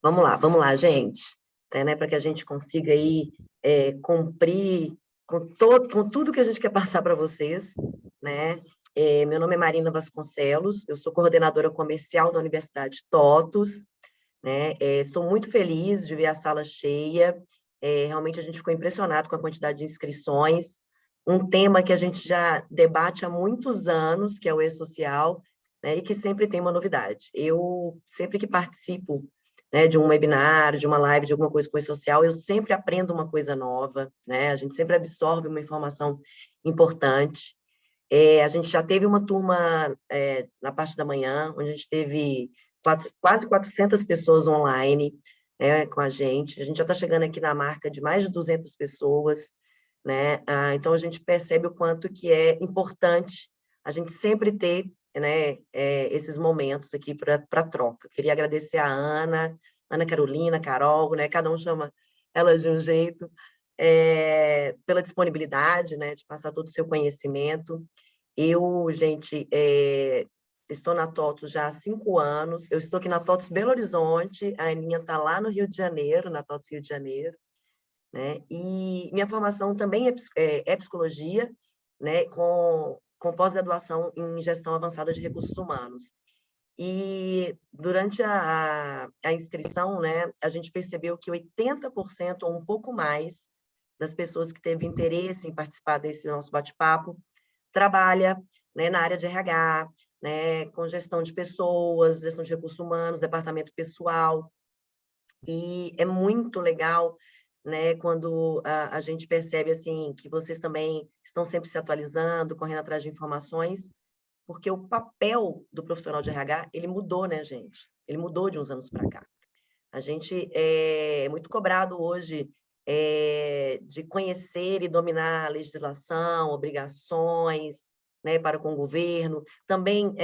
Vamos lá, gente. Né, para que a gente consiga aí cumprir com tudo que a gente quer passar para vocês, né? Meu nome é Marina Vasconcelos, eu sou coordenadora comercial da Universidade TOTUS, né? Estou muito feliz de ver a sala cheia, realmente a gente ficou impressionado com a quantidade de inscrições, um tema que a gente já debate há muitos anos, que é o e-social, né? E que sempre tem uma novidade. Eu, sempre que participo, né, de um webinar, de uma live, de alguma coisa com e-social, eu sempre aprendo uma coisa nova, né? A gente sempre absorve uma informação importante. A gente já teve uma turma na parte da manhã, onde a gente teve quase 400 pessoas online, né, com a gente já está chegando aqui na marca de mais de 200 pessoas, né? Então, a gente percebe o quanto que é importante a gente sempre ter, né, esses momentos aqui para troca. Queria agradecer a Ana Carolina, Carol, né? Cada um chama ela de um jeito, pela disponibilidade, né, de passar todo o seu conhecimento. Eu, gente, estou na TOTUS já há 5 anos, eu estou aqui na TOTUS Belo Horizonte, a Aninha está lá no Rio de Janeiro, na TOTUS Rio de Janeiro, né? E minha formação também é psicologia, né? Com pós-graduação em gestão avançada de recursos humanos. E durante a inscrição, né, a gente percebeu que 80% ou um pouco mais das pessoas que teve interesse em participar desse nosso bate-papo trabalha, né, na área de RH, né, com gestão de pessoas, gestão de recursos humanos, departamento pessoal, e é muito legal, né, quando a gente percebe assim que vocês também estão sempre se atualizando, correndo atrás de informações, porque o papel do profissional de RH, ele mudou, né, gente? Ele mudou de uns anos para cá. A gente é muito cobrado hoje de conhecer e dominar a legislação, obrigações, né, para com o governo, também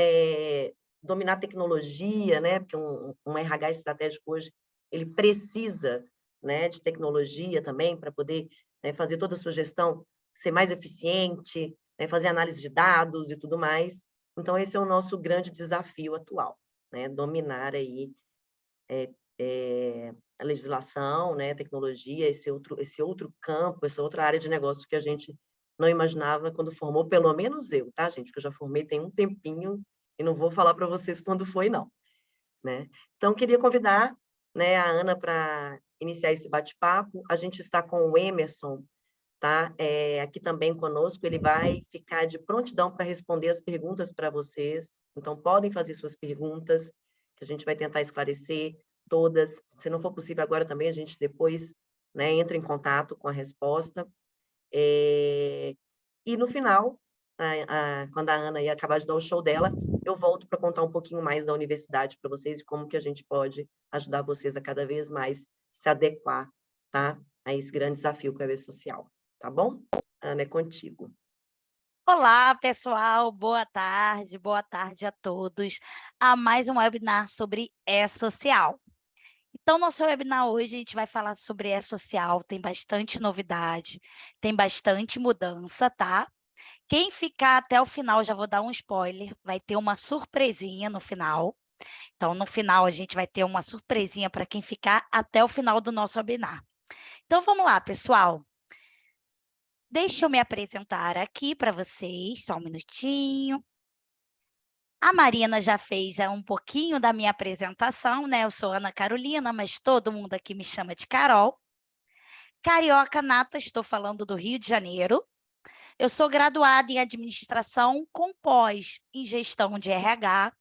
dominar a tecnologia, né, porque um RH estratégico hoje, ele precisa, né, de tecnologia também para poder, né, fazer toda a sua gestão ser mais eficiente, né, fazer análise de dados e tudo mais. Então, esse é o nosso grande desafio atual, né, dominar aí a legislação, né, a tecnologia, esse outro campo, essa outra área de negócio que a gente não imaginava quando formou, pelo menos eu, tá, gente? Porque eu já formei tem um tempinho e não vou falar para vocês quando foi, não, né? Então, queria convidar, né, a Ana para iniciar esse bate-papo. A gente está com o Emerson, tá? Aqui também conosco, ele vai ficar de prontidão para responder as perguntas para vocês. Então, podem fazer suas perguntas, que a gente vai tentar esclarecer todas. Se não for possível agora também, a gente depois, né, entra em contato com a resposta. E no final, quando a Ana ia acabar de dar o show dela, eu volto para contar um pouquinho mais da universidade para vocês e como que a gente pode ajudar vocês a cada vez mais se adequar, tá, a esse grande desafio que é o E-Social. Tá bom? Ana, é contigo. Olá, pessoal, boa tarde a todos, a mais um webinar sobre E-Social. Então, nosso webinar hoje a gente vai falar sobre E-Social, tem bastante novidade, tem bastante mudança, tá? Quem ficar até o final, já vou dar um spoiler, vai ter uma surpresinha no final. Então, no final, a gente vai ter uma surpresinha para quem ficar até o final do nosso webinar. Então, vamos lá, pessoal. Deixa eu me apresentar aqui para vocês, só um minutinho. A Marina já fez um pouquinho da minha apresentação, né? Eu sou Ana Carolina, mas todo mundo aqui me chama de Carol. Carioca nata, estou falando do Rio de Janeiro. Eu sou graduada em administração com pós em gestão de RH.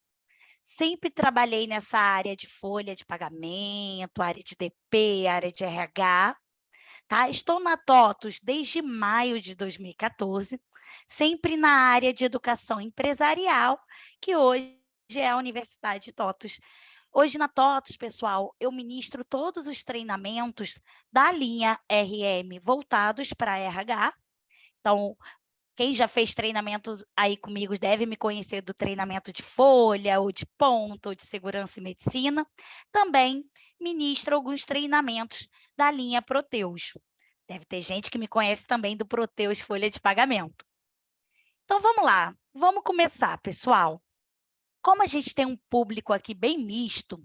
Sempre trabalhei nessa área de folha de pagamento, área de DP, área de RH. Tá? Estou na TOTUS desde maio de 2014, sempre na área de educação empresarial, que hoje é a Universidade TOTUS. Hoje na TOTUS, pessoal, eu ministro todos os treinamentos da linha RM voltados para RH. Então, quem já fez treinamento aí comigo deve me conhecer do treinamento de folha, ou de ponto, ou de segurança e medicina. Também ministro alguns treinamentos da linha Proteus. Deve ter gente que me conhece também do Proteus Folha de Pagamento. Então, vamos lá. Vamos começar, pessoal. Como a gente tem um público aqui bem misto,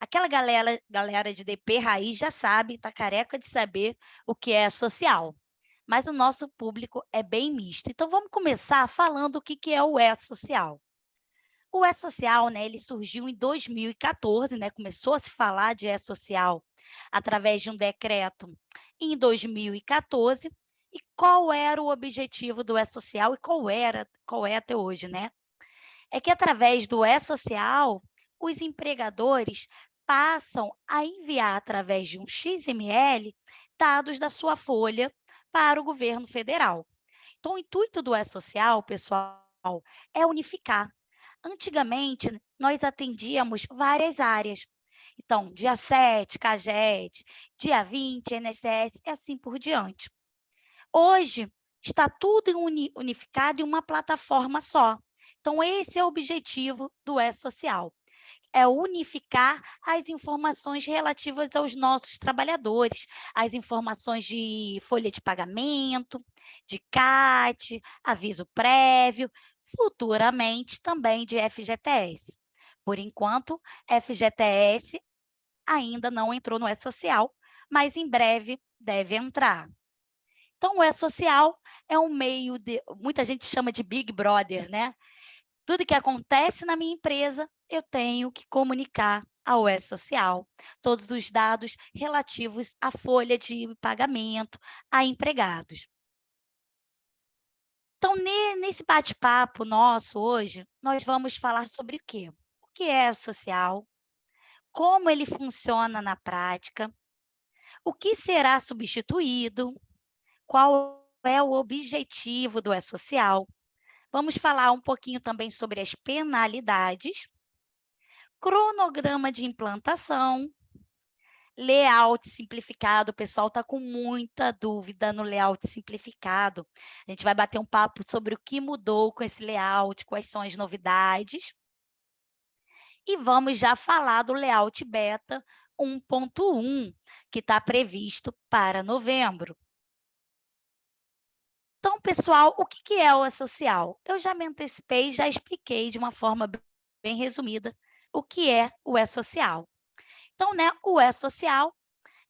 aquela galera de DP raiz já sabe, está careca de saber o que é social. Mas o nosso público é bem misto. Então, vamos começar falando o que é o E-Social. O E-Social, né, ele surgiu em 2014, né, começou a se falar de E-Social através de um decreto em 2014. E qual era o objetivo do E-Social e qual é até hoje, né? É que através do E-Social, os empregadores passam a enviar através de um XML dados da sua folha para o governo federal. Então, o intuito do E-Social, pessoal, é unificar. Antigamente, nós atendíamos várias áreas. Então, dia 7, CAGED, dia 20, INSS e assim por diante. Hoje, está tudo unificado em uma plataforma só. Então, esse é o objetivo do E-Social, é unificar as informações relativas aos nossos trabalhadores, as informações de folha de pagamento, de CAT, aviso prévio, futuramente também de FGTS. Por enquanto, FGTS ainda não entrou no E-Social, mas em breve deve entrar. Então, o E-Social é um meio de, muita gente chama de Big Brother, né? Tudo que acontece na minha empresa, eu tenho que comunicar ao E-Social. Todos os dados relativos à folha de pagamento a empregados. Então, nesse bate-papo nosso hoje, nós vamos falar sobre o quê? O que é E-Social, como ele funciona na prática, o que será substituído, qual é o objetivo do E-Social. Vamos falar um pouquinho também sobre as penalidades, cronograma de implantação, layout simplificado. O pessoal está com muita dúvida no layout simplificado. A gente vai bater um papo sobre o que mudou com esse layout, quais são as novidades. E vamos já falar do layout beta 1.1, que está previsto para novembro. Então, pessoal, o que é o E-Social? Eu já me antecipei, já expliquei de uma forma bem resumida o que é o E-Social. Então, né, o E-Social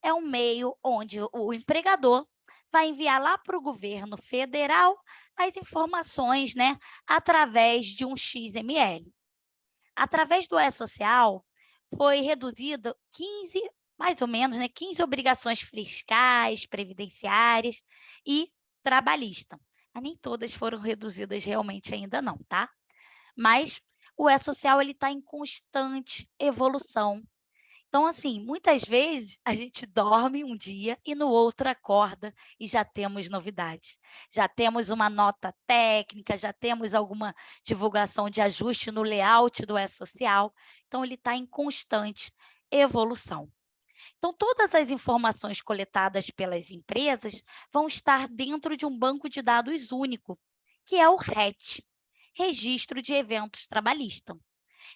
é um meio onde o empregador vai enviar lá para o governo federal as informações, né, através de um XML. Através do E-Social, foi reduzido 15, mais ou menos, né, 15 obrigações fiscais, previdenciárias e trabalhista. Mas nem todas foram reduzidas realmente ainda não, tá? Mas o E-Social está em constante evolução. Então, assim, muitas vezes a gente dorme um dia e no outro acorda e já temos novidades. Já temos uma nota técnica, já temos alguma divulgação de ajuste no layout do E-Social. Então, ele está em constante evolução. Então, todas as informações coletadas pelas empresas vão estar dentro de um banco de dados único, que é o RET, Registro de Eventos Trabalhistas.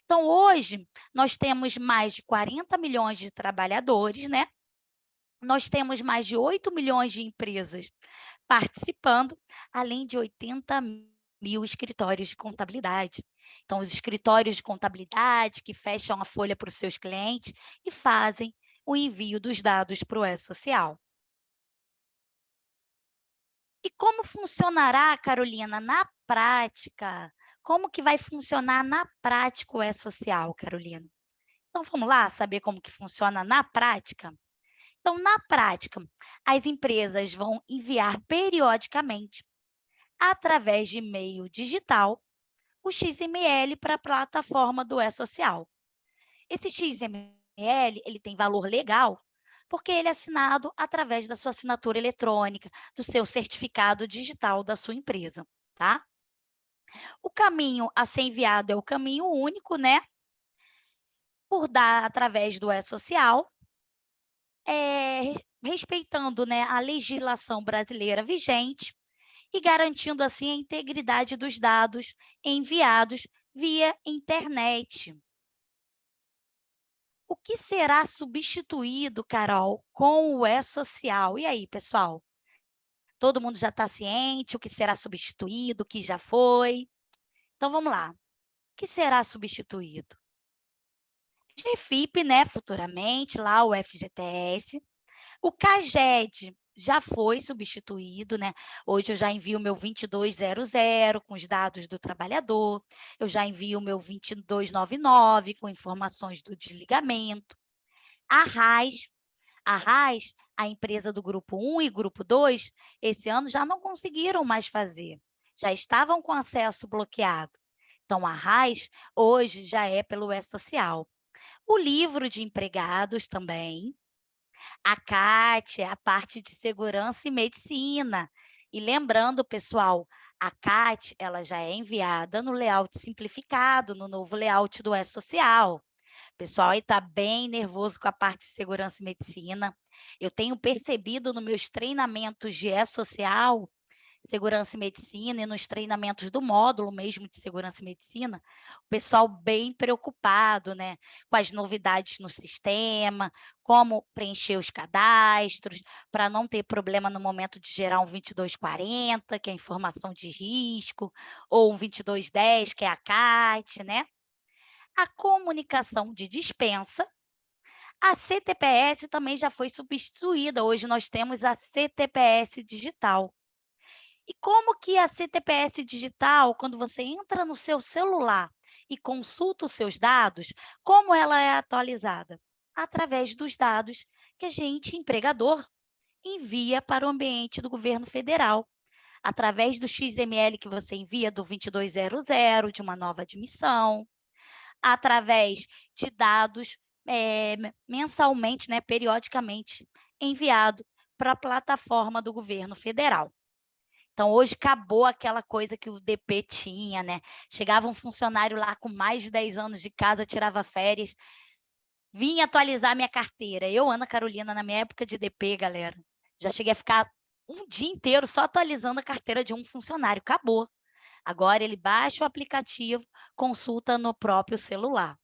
Então, hoje, nós temos mais de 40 milhões de trabalhadores, né? Nós temos mais de 8 milhões de empresas participando, além de 80 mil escritórios de contabilidade. Então, os escritórios de contabilidade que fecham a folha para os seus clientes e fazem o envio dos dados para o E-Social. E como funcionará, Carolina, na prática? Como que vai funcionar na prática o E-Social, Carolina? Então, vamos lá saber como que funciona na prática? Então, na prática, as empresas vão enviar periodicamente, através de e-mail digital, o XML para a plataforma do E-Social. Esse XML, ele tem valor legal, porque ele é assinado através da sua assinatura eletrônica, do seu certificado digital da sua empresa, tá? O caminho a ser enviado é o caminho único, né? Por dar através do E-Social, respeitando, né, a legislação brasileira vigente e garantindo, assim, a integridade dos dados enviados via internet. O que será substituído, Carol, com o E-Social? E aí, pessoal? Todo mundo já está ciente? O que será substituído? O que já foi? Então, vamos lá. O que será substituído? GFIP, né, futuramente, lá o FGTS. O CAGED já foi substituído, né? Hoje eu já envio o meu 2200 com os dados do trabalhador, eu já envio o meu 2299 com informações do desligamento. A RAS, a empresa do grupo 1 e grupo 2, esse ano já não conseguiram mais fazer, já estavam com acesso bloqueado. Então, a RAS hoje já é pelo E-Social. O livro de empregados também, a CAT, a parte de segurança e medicina. E lembrando, pessoal, a CAT, ela já é enviada no layout simplificado, no novo layout do E-Social. O pessoal aí está bem nervoso com a parte de segurança e medicina. Eu tenho percebido nos meus treinamentos de E-Social, segurança e medicina, e nos treinamentos do módulo mesmo de segurança e medicina, o pessoal bem preocupado, né, com as novidades no sistema, como preencher os cadastros, para não ter problema no momento de gerar um 2240, que é a informação de risco, ou um 2210, que é a CAT, né? A comunicação de dispensa, a CTPS também já foi substituída, hoje nós temos a CTPS digital. E como que a CTPS digital, quando você entra no seu celular e consulta os seus dados, como ela é atualizada? Através dos dados que a gente, empregador, envia para o ambiente do governo federal, através do XML que você envia do 2200, de uma nova admissão, através de dados mensalmente, né, periodicamente, enviado para a plataforma do governo federal. Então, hoje acabou aquela coisa que o DP tinha, né? Chegava um funcionário lá com mais de 10 anos de casa, tirava férias, vinha atualizar minha carteira. Eu, Ana Carolina, na minha época de DP, galera, já cheguei a ficar um dia inteiro só atualizando a carteira de um funcionário. Acabou. Agora ele baixa o aplicativo, consulta no próprio celular.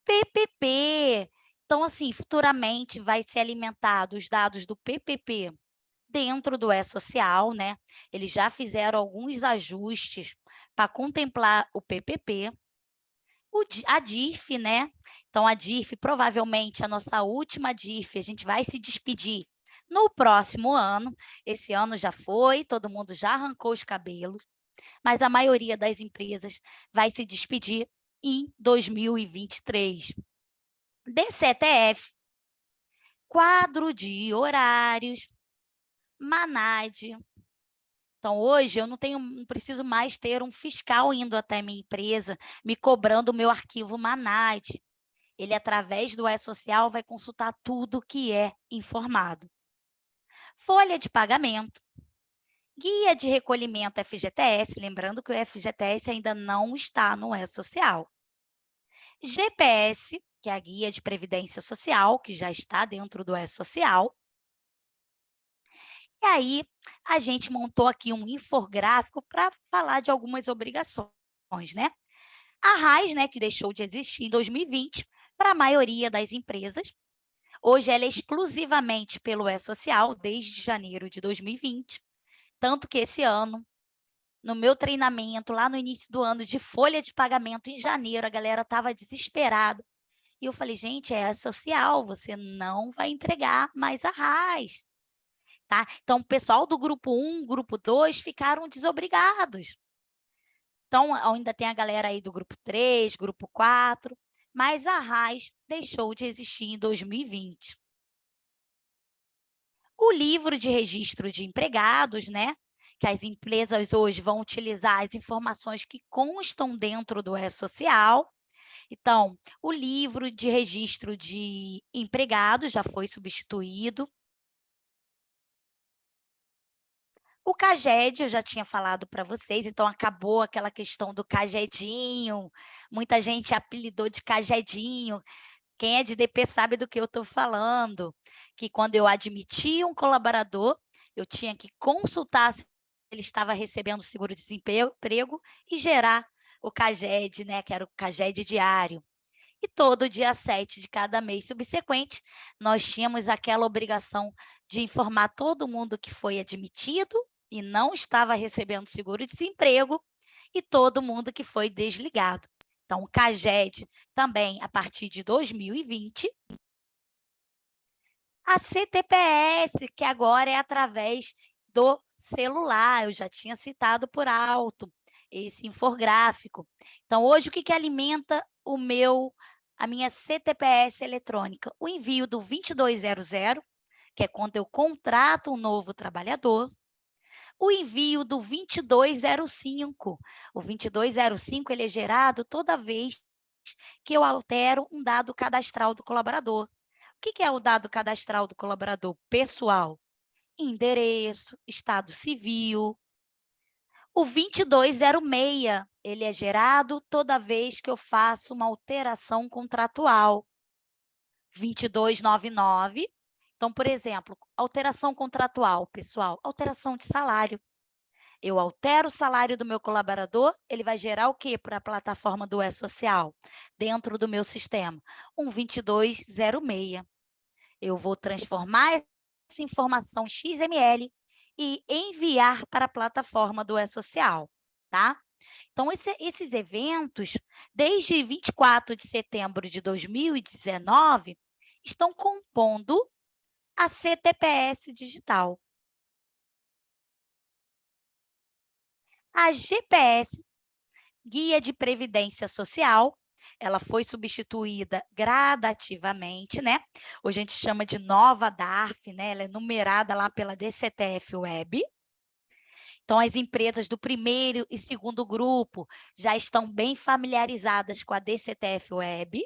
PPP. Então, assim, futuramente vai ser alimentado os dados do PPP dentro do E-Social, né? Eles já fizeram alguns ajustes para contemplar o PPP. A DIRF, né? Então, a DIRF, provavelmente, a nossa última DIRF, a gente vai se despedir no próximo ano. Esse ano já foi, todo mundo já arrancou os cabelos, mas a maioria das empresas vai se despedir em 2023. DCTF, quadro de horários, MANAD. Então, hoje eu não preciso mais ter um fiscal indo até minha empresa, me cobrando o meu arquivo MANAD. Ele, através do E-Social, vai consultar tudo que é informado. Folha de pagamento, guia de recolhimento FGTS, lembrando que o FGTS ainda não está no E-Social. GPS, que é a guia de previdência social, que já está dentro do E-Social. E aí, a gente montou aqui um infográfico para falar de algumas obrigações, né? A RAS, né, que deixou de existir em 2020 para a maioria das empresas. Hoje ela é exclusivamente pelo E-Social, desde janeiro de 2020. Tanto que esse ano, no meu treinamento, lá no início do ano, de folha de pagamento, em janeiro, a galera estava desesperada. E eu falei, gente, é E-Social, você não vai entregar mais a RAS. Tá? Então, o pessoal do grupo 1, grupo 2 ficaram desobrigados. Então, ainda tem a galera aí do grupo 3, grupo 4, mas a RAS deixou de existir em 2020. O livro de registro de empregados, né? Que as empresas hoje vão utilizar as informações que constam dentro do E-Social. Então, o livro de registro de empregados já foi substituído. O CAGED, eu já tinha falado para vocês, então acabou aquela questão do CAGEDinho, muita gente apelidou de CAGEDinho. Quem é de DP sabe do que eu estou falando, que quando eu admitia um colaborador, eu tinha que consultar se ele estava recebendo seguro-desemprego e gerar o CAGED, né, que era o CAGED diário. E todo dia 7 de cada mês subsequente, nós tínhamos aquela obrigação de informar todo mundo que foi admitido e não estava recebendo seguro-desemprego e todo mundo que foi desligado. Então, o CAGED também a partir de 2020. A CTPS, que agora é através do celular, eu já tinha citado por alto esse infográfico. Então, hoje, o que alimenta a minha CTPS eletrônica? O envio do 2200, que é quando eu contrato um novo trabalhador. O envio do 2205. O 2205 ele é gerado toda vez que eu altero um dado cadastral do colaborador. O que é o dado cadastral do colaborador? Pessoal, endereço, estado civil. O 2206, ele é gerado toda vez que eu faço uma alteração contratual. 2299. Então, por exemplo, alteração contratual, pessoal, alteração de salário. Eu altero o salário do meu colaborador, ele vai gerar o quê para a plataforma do E-Social? Dentro do meu sistema? Um 2206. Eu vou transformar essa informação em XML e enviar para a plataforma do E-Social, tá? Então, esses eventos, desde 24 de setembro de 2019, estão compondo a CTPS digital. A GPS, Guia de Previdência Social, ela foi substituída gradativamente, né? Hoje a gente chama de nova DARF, né? Ela é numerada lá pela DCTF Web. Então, as empresas do primeiro e segundo grupo já estão bem familiarizadas com a DCTF Web.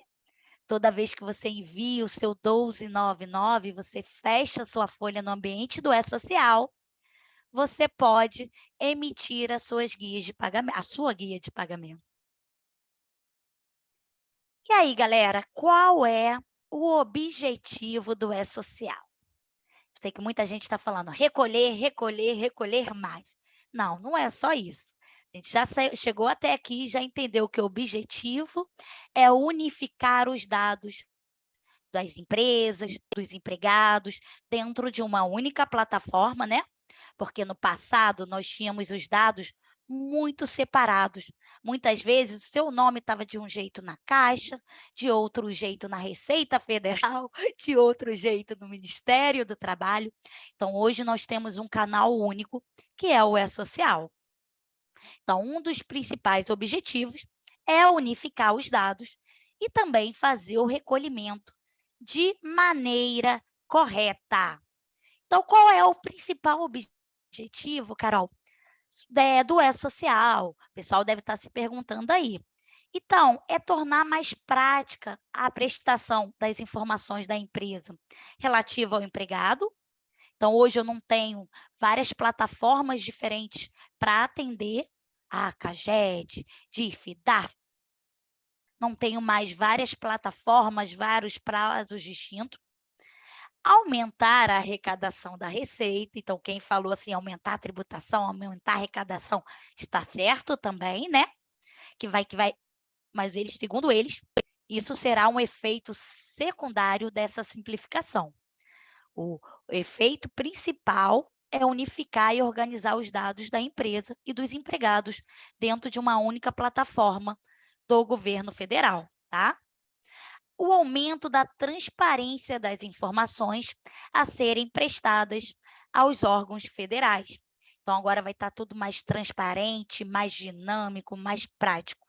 Toda vez que você envia o seu 1299, você fecha a sua folha no ambiente do E-Social, você pode emitir as suas guias de pagamento, a sua guia de pagamento. E aí, galera, qual é o objetivo do E-Social? Sei que muita gente está falando recolher, recolher, recolher mais. Não, não é só isso. A gente já chegou até aqui e já entendeu que o objetivo é unificar os dados das empresas, dos empregados, dentro de uma única plataforma, né? Porque no passado nós tínhamos os dados muito separados. Muitas vezes o seu nome estava de um jeito na Caixa, de outro jeito na Receita Federal, de outro jeito no Ministério do Trabalho. Então, hoje nós temos um canal único, que é o E-Social. Então, um dos principais objetivos é unificar os dados e também fazer o recolhimento de maneira correta. Então, qual é o principal objetivo, Carol, do E-Social? O pessoal deve estar se perguntando aí. Então, é tornar mais prática a prestação das informações da empresa relativa ao empregado. Então, hoje eu não tenho várias plataformas diferentes para atender a CAGED, DIF, DARF. Não tenho mais várias plataformas, vários prazos distintos. Aumentar a arrecadação da receita. Então, quem falou assim, aumentar a tributação, aumentar a arrecadação, está certo também, né? Mas eles, segundo eles, isso será um efeito secundário dessa simplificação. O efeito principal é unificar e organizar os dados da empresa e dos empregados dentro de uma única plataforma do governo federal, tá? O aumento da transparência das informações a serem prestadas aos órgãos federais. Então, agora vai estar tudo mais transparente, mais dinâmico, mais prático.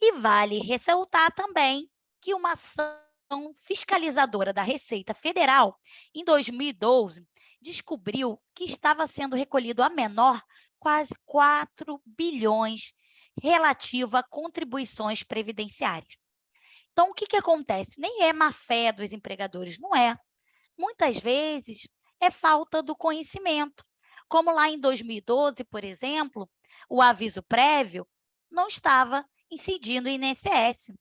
E vale ressaltar também que uma ação fiscalizadora da Receita Federal, em 2012, descobriu que estava sendo recolhido a menor quase 4 bilhões relativo a contribuições previdenciárias. Então, o que acontece? Nem é má fé dos empregadores, não é. Muitas vezes é falta do conhecimento. Como lá em 2012, por exemplo, o aviso prévio não estava incidindo em INSS.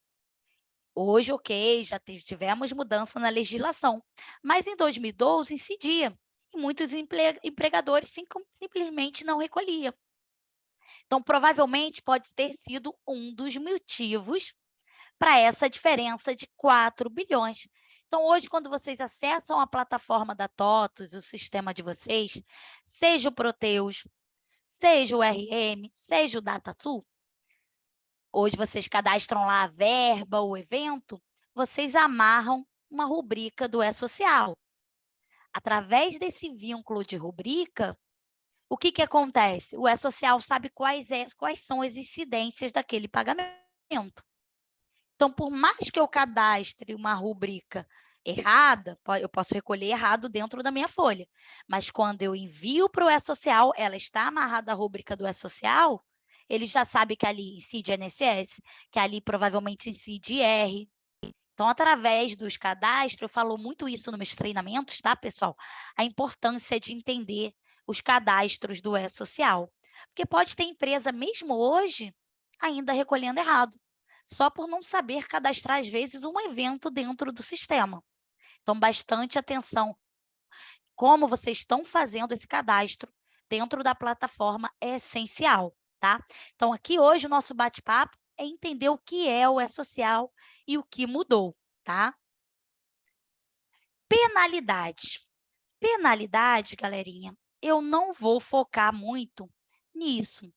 Hoje, ok, já tivemos mudança na legislação, mas em 2012 incidia, e muitos empregadores simplesmente não recolhiam. Então, provavelmente pode ter sido um dos motivos para essa diferença de 4 bilhões. Então, hoje, quando vocês acessam a plataforma da TOTUS, o sistema de vocês, seja o Proteus, seja o RM, seja o DataSul. Hoje vocês cadastram lá a verba, o evento, vocês amarram uma rubrica do E-Social. Através desse vínculo de rubrica, o que que acontece? O E-Social sabe quais são as incidências daquele pagamento. Então, por mais que eu cadastre uma rubrica errada, eu posso recolher errado dentro da minha folha, mas quando eu envio para o E-Social, ela está amarrada à rubrica do E-Social, ele já sabe que ali incide INSS, que ali provavelmente incide IR. Então, através dos cadastros, eu falo muito isso nos meus treinamentos, tá, pessoal? A importância de entender os cadastros do E-Social. Porque pode ter empresa, mesmo hoje, ainda recolhendo errado, só por não saber cadastrar, às vezes, um evento dentro do sistema. Então, bastante atenção. Como vocês estão fazendo esse cadastro dentro da plataforma é essencial, tá? Então, aqui hoje o nosso bate-papo é entender o que é o E-Social e o que mudou, tá? Penalidade. Penalidade, galerinha, eu não vou focar muito nisso,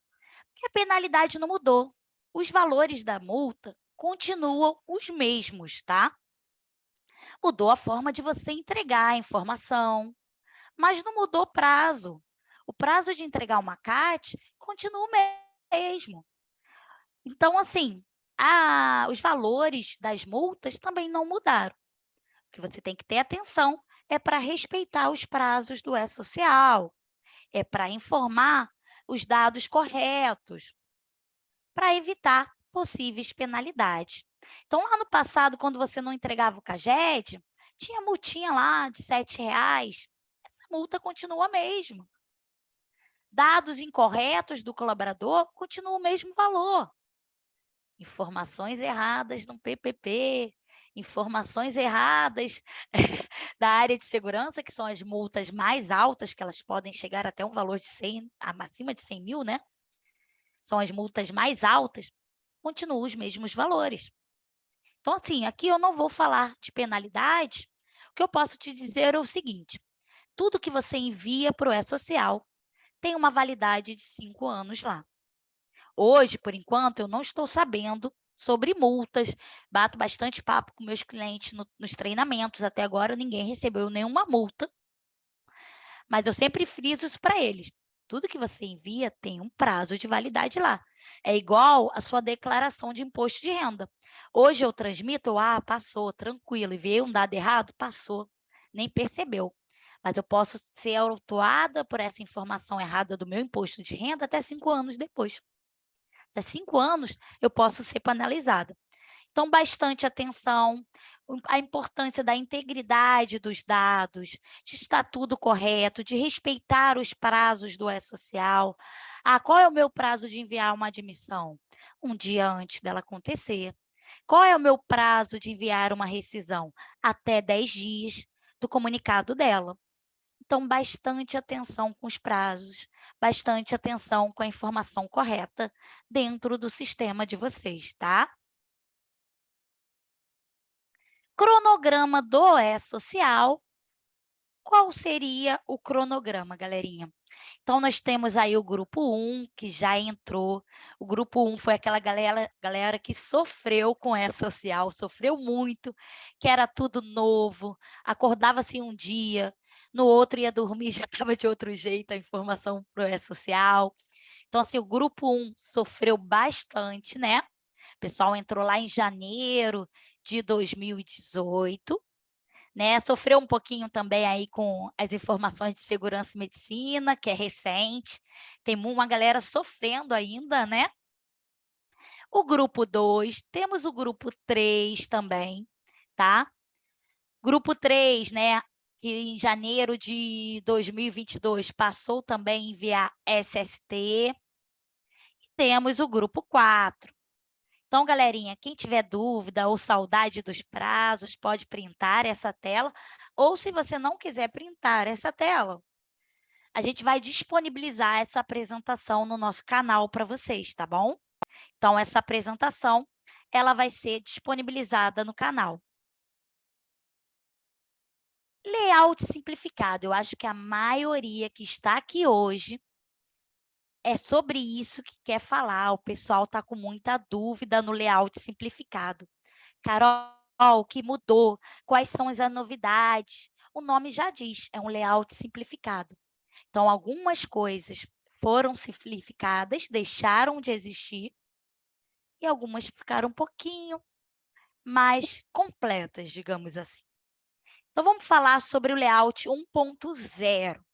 porque a penalidade não mudou. Os valores da multa continuam os mesmos, tá? Mudou a forma de você entregar a informação, mas não mudou o prazo. O prazo de entregar uma CAT continua o mesmo. Então, assim, os valores das multas também não mudaram. O que você tem que ter atenção é para respeitar os prazos do E-Social, é para informar os dados corretos, para evitar possíveis penalidades. Então, lá no passado, quando você não entregava o CAGED, tinha multinha lá de R$ 7,00, a multa continua a mesma. Dados incorretos do colaborador, continua o mesmo valor. Informações erradas no PPP, informações erradas da área de segurança, que são as multas mais altas, que elas podem chegar até um valor de 100, acima de 100 mil, né? São as multas mais altas, continuam os mesmos valores. Então, assim, aqui eu não vou falar de penalidade, o que eu posso te dizer é o seguinte, tudo que você envia para o E-Social tem uma validade de 5 anos lá. Hoje, por enquanto, eu não estou sabendo sobre multas, bato bastante papo com meus clientes nos treinamentos, até agora ninguém recebeu nenhuma multa, mas eu sempre friso isso para eles. Tudo que você envia tem um prazo de validade lá. É igual a sua declaração de imposto de renda. Hoje eu transmito, passou, tranquilo, e veio um dado errado, passou, nem percebeu. Mas eu posso ser autuada por essa informação errada do meu imposto de renda até 5 anos depois. Até 5 anos eu posso ser penalizada. Então, bastante atenção, a importância da integridade dos dados, de estar tudo correto, de respeitar os prazos do E-Social. Qual é o meu prazo de enviar uma admissão? Um dia antes dela acontecer. Qual é o meu prazo de enviar uma rescisão? Até 10 dias do comunicado dela. Então, bastante atenção com os prazos, bastante atenção com a informação correta dentro do sistema de vocês, tá? Cronograma do E-Social. Qual seria o cronograma, galerinha? Então, nós temos aí o grupo 1, que já entrou. O grupo 1 foi aquela galera que sofreu com E-Social, sofreu muito, que era tudo novo, acordava-se um dia, no outro ia dormir, já estava de outro jeito a informação para o E-Social. Então, assim, o grupo 1 sofreu bastante, né? O pessoal entrou lá em janeiro de 2018, né? Sofreu um pouquinho também aí com as informações de segurança e medicina, que é recente. Tem uma galera sofrendo ainda, né? O grupo 2, temos o grupo 3 também, tá? Grupo 3, né? Que em janeiro de 2022 passou também a enviar SST. E temos o grupo 4. Então, galerinha, quem tiver dúvida ou saudade dos prazos, pode printar essa tela, ou se você não quiser printar essa tela, a gente vai disponibilizar essa apresentação no nosso canal para vocês, tá bom? Então, essa apresentação, ela vai ser disponibilizada no canal. Layout simplificado, eu acho que a maioria que está aqui hoje É sobre isso que quer falar. O pessoal está com muita dúvida no layout simplificado. Carol, o que mudou? Quais são as novidades? O nome já diz, é um layout simplificado. Então, algumas coisas foram simplificadas, deixaram de existir, e algumas ficaram um pouquinho mais completas, digamos assim. Então, vamos falar sobre o layout 1.0.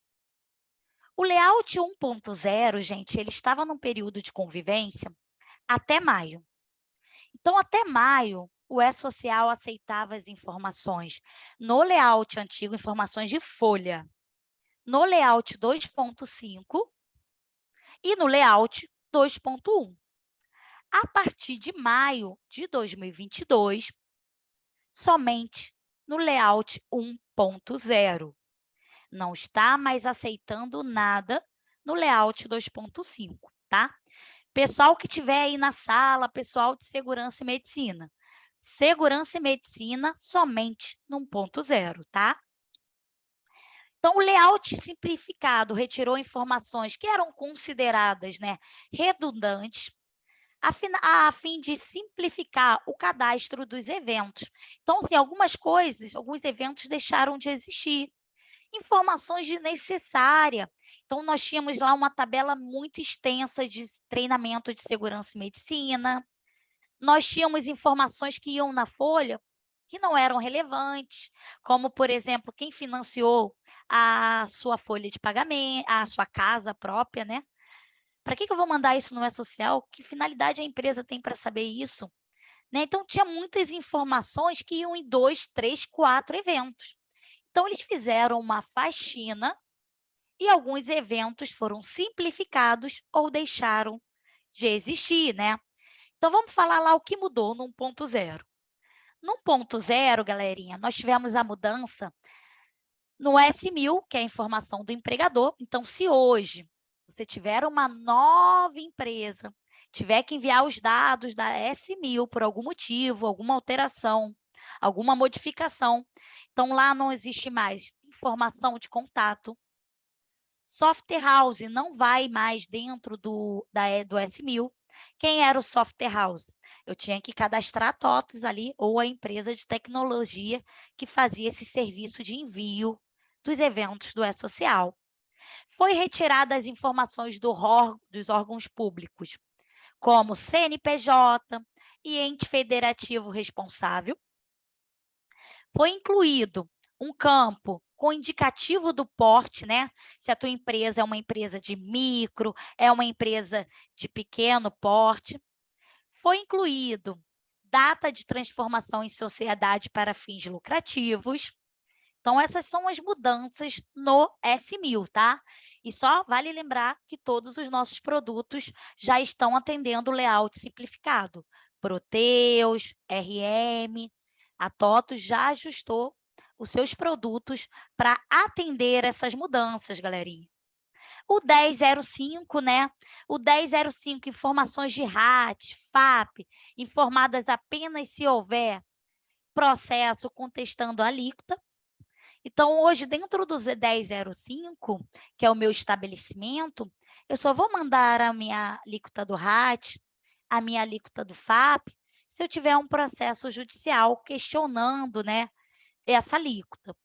O layout 1.0, gente, ele estava num período de convivência até maio. Então, até maio, o E-Social aceitava as informações no layout antigo, informações de folha, no layout 2.5 e no layout 2.1. A partir de maio de 2022, somente no layout 1.0. Não está mais aceitando nada no layout 2.5, tá? Pessoal que estiver aí na sala, pessoal de segurança e medicina. Segurança e medicina somente no 1.0, tá? Então, o layout simplificado retirou informações que eram consideradas, né, redundantes, a fim de simplificar o cadastro dos eventos. Então, assim, algumas coisas, alguns eventos deixaram de existir. Informações desnecessárias. Então, nós tínhamos lá uma tabela muito extensa de treinamento de segurança e medicina. Nós tínhamos informações que iam na folha que não eram relevantes, como, por exemplo, quem financiou a sua folha de pagamento, a sua casa própria, né? Para que eu vou mandar isso no E-Social? Que finalidade a empresa tem para saber isso? Né? Então, tinha muitas informações que iam em 2, 3, 4 eventos. Então, eles fizeram uma faxina e alguns eventos foram simplificados ou deixaram de existir, né? Então, vamos falar lá o que mudou no 1.0. No 1.0, galerinha, nós tivemos a mudança no S1000, que é a informação do empregador. Então, se hoje você tiver uma nova empresa, tiver que enviar os dados da S1000 por algum motivo, alguma alteração, alguma modificação, então lá não existe mais informação de contato. Software House não vai mais dentro do S1000. Quem era o Software House? Eu tinha que cadastrar a TOTOS ali, ou a empresa de tecnologia que fazia esse serviço de envio dos eventos do E-Social. Foi retirada as informações dos órgãos públicos, como CNPJ e ente federativo responsável. Foi incluído um campo com indicativo do porte, né? Se a tua empresa é uma empresa de micro, é uma empresa de pequeno porte. Foi incluído data de transformação em sociedade para fins lucrativos. Então, essas são as mudanças no S1000, tá? E só vale lembrar que todos os nossos produtos já estão atendendo o layout simplificado. Proteus, RM, a TOTOS já ajustou os seus produtos para atender essas mudanças, galerinha. O 10.05, né? O 10.05, informações de RAT, FAP, informadas apenas se houver processo contestando a alíquota. Então, hoje, dentro do 10.05, que é o meu estabelecimento, eu só vou mandar a minha alíquota do RAT, a minha alíquota do FAP, se eu tiver um processo judicial questionando, né, essa alíquota.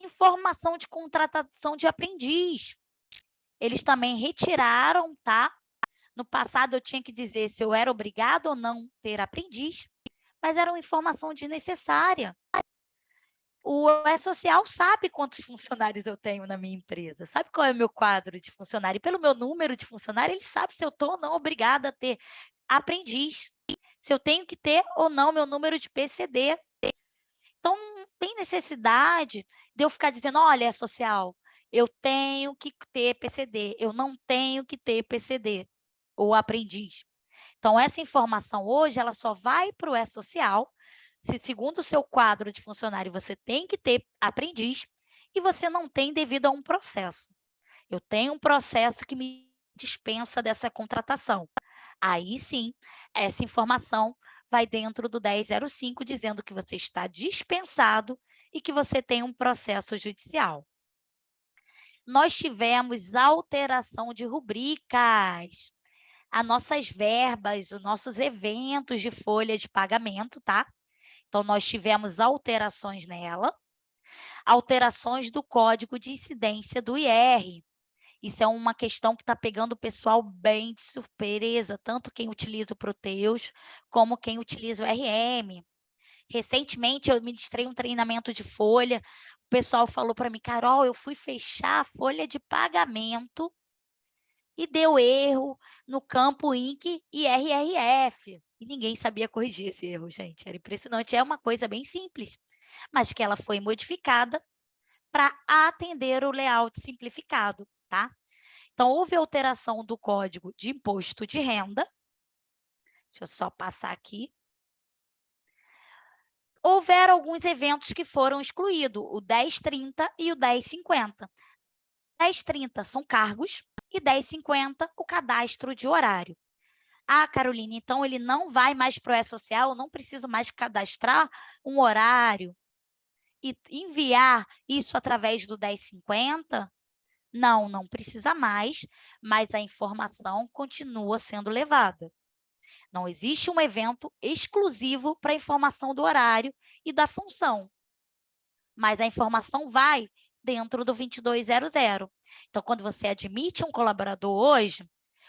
Informação de contratação de aprendiz. Eles também retiraram, tá? No passado, eu tinha que dizer se eu era obrigado ou não ter aprendiz, mas era uma informação desnecessária. O E-Social sabe quantos funcionários eu tenho na minha empresa, sabe qual é o meu quadro de funcionário. E pelo meu número de funcionário, ele sabe se eu estou ou não obrigada a ter aprendiz, se eu tenho que ter ou não meu número de PCD. Então, não tem necessidade de eu ficar dizendo, olha, E-Social, eu tenho que ter PCD, eu não tenho que ter PCD, ou aprendiz. Então, essa informação hoje, ela só vai para o E-Social se, segundo o seu quadro de funcionário, você tem que ter aprendiz e você não tem devido a um processo. Eu tenho um processo que me dispensa dessa contratação. Aí sim, essa informação vai dentro do 10.05, dizendo que você está dispensado e que você tem um processo judicial. nós tivemos alteração de rubricas. As nossas verbas, os nossos eventos de folha de pagamento, tá? Então, nós tivemos alterações nela, alterações do código de incidência do IR. Isso é uma questão que está pegando o pessoal bem de surpresa, tanto quem utiliza o Proteus, como quem utiliza o RM. Recentemente, eu ministrei um treinamento de folha, o pessoal falou para mim, Carol, eu fui fechar a folha de pagamento e deu erro no campo INC e RRF. E ninguém sabia corrigir esse erro, gente. Era impressionante. É uma coisa bem simples, mas que ela foi modificada para atender o layout simplificado, tá? Então, houve alteração do código de imposto de renda. Deixa eu só passar aqui. Houveram alguns eventos que foram excluídos, o 1030 e o 1050. 1030 são cargos e 1050 o cadastro de horário. Ah, Carolina, então ele não vai mais para o E-Social, eu não preciso mais cadastrar um horário e enviar isso através do 1050? Não, não precisa mais, mas a informação continua sendo levada. Não existe um evento exclusivo para a informação do horário e da função, mas a informação vai dentro do 2200. Então, quando você admite um colaborador hoje,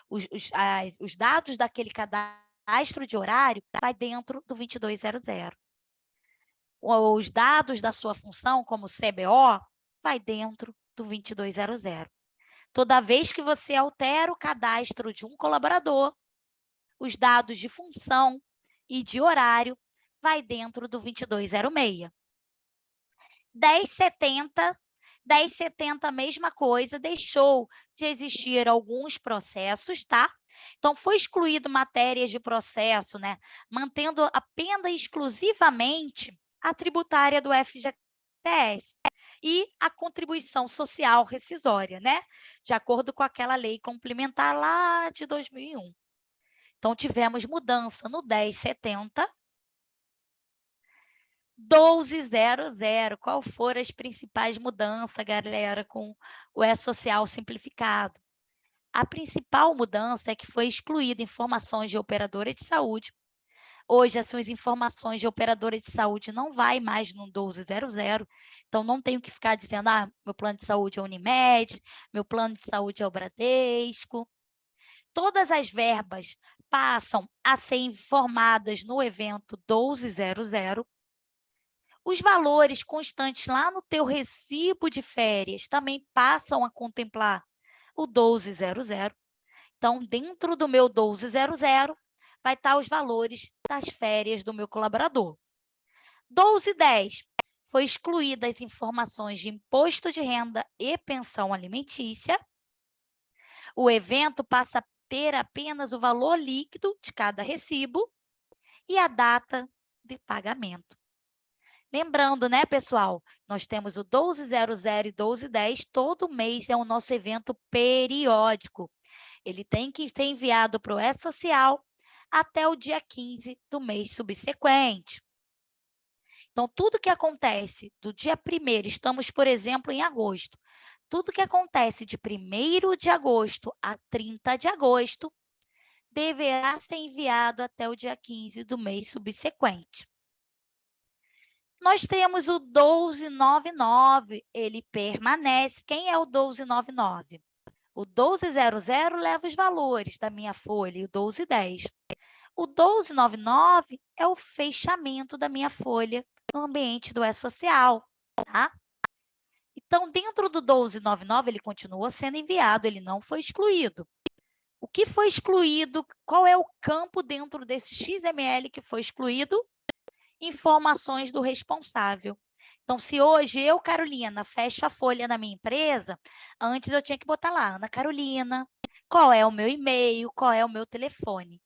os dados daquele cadastro de horário vai dentro do 2200. Os dados da sua função, como CBO, vai dentro do 2200. Toda vez que você altera o cadastro de um colaborador, os dados de função e de horário vai dentro do 2206. 1070, mesma coisa, deixou de existir alguns processos, tá? Então, foi excluído matérias de processo, né? Mantendo apenas exclusivamente a tributária do FGTS e a contribuição social rescisória, né? De acordo com aquela lei complementar lá de 2001. Então, tivemos mudança no 1070, 1200. Qual foram as principais mudanças, galera, com o E-Social simplificado? A principal mudança é que foi excluída informações de operadora de saúde. Hoje, essas informações de operadora de saúde não vai mais no 1200, então não tenho que ficar dizendo, meu plano de saúde é Unimed, meu plano de saúde é o Bradesco. Todas as verbas passam a ser informadas no evento 1200. Os valores constantes lá no teu recibo de férias também passam a contemplar o 1200. Então, dentro do meu 1200, vai estar os valores das férias do meu colaborador. 1210, foi excluída as informações de imposto de renda e pensão alimentícia. O evento passa a ter apenas o valor líquido de cada recibo e a data de pagamento. Lembrando, né, pessoal, nós temos o 1200 e 1210, todo mês é o nosso evento periódico. Ele tem que ser enviado para o E-Social até o dia 15 do mês subsequente. Então, tudo que acontece do dia 1º, estamos, por exemplo, em agosto, tudo que acontece de 1º de agosto a 30 de agosto deverá ser enviado até o dia 15 do mês subsequente. Nós temos o 1299, ele permanece. Quem é o 1299? O 1200 leva os valores da minha folha e o 1210. O 1299 é o fechamento da minha folha no ambiente do E-Social, tá? Então, dentro do 1299, ele continua sendo enviado, ele não foi excluído. O que foi excluído? Qual é o campo dentro desse XML que foi excluído? Informações do responsável. Então, se hoje eu, Carolina, fecho a folha na minha empresa, antes eu tinha que botar lá, Ana Carolina, qual é o meu e-mail, qual é o meu telefone.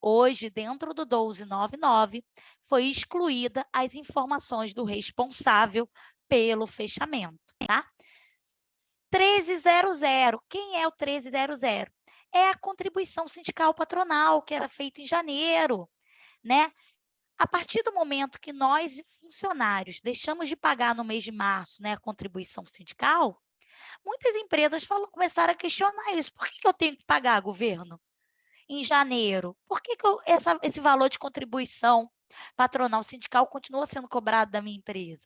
Hoje, dentro do 1299, foi excluída as informações do responsável pelo fechamento, tá? 1300, quem é o 1300? É a contribuição sindical patronal, que era feita em janeiro, né? A partir do momento que nós, funcionários, deixamos de pagar no mês de março, né, a contribuição sindical, Muitas empresas começaram a questionar isso. Por que que eu tenho que pagar, governo, em janeiro? Por que que esse valor de contribuição patronal sindical continua sendo cobrado da minha empresa?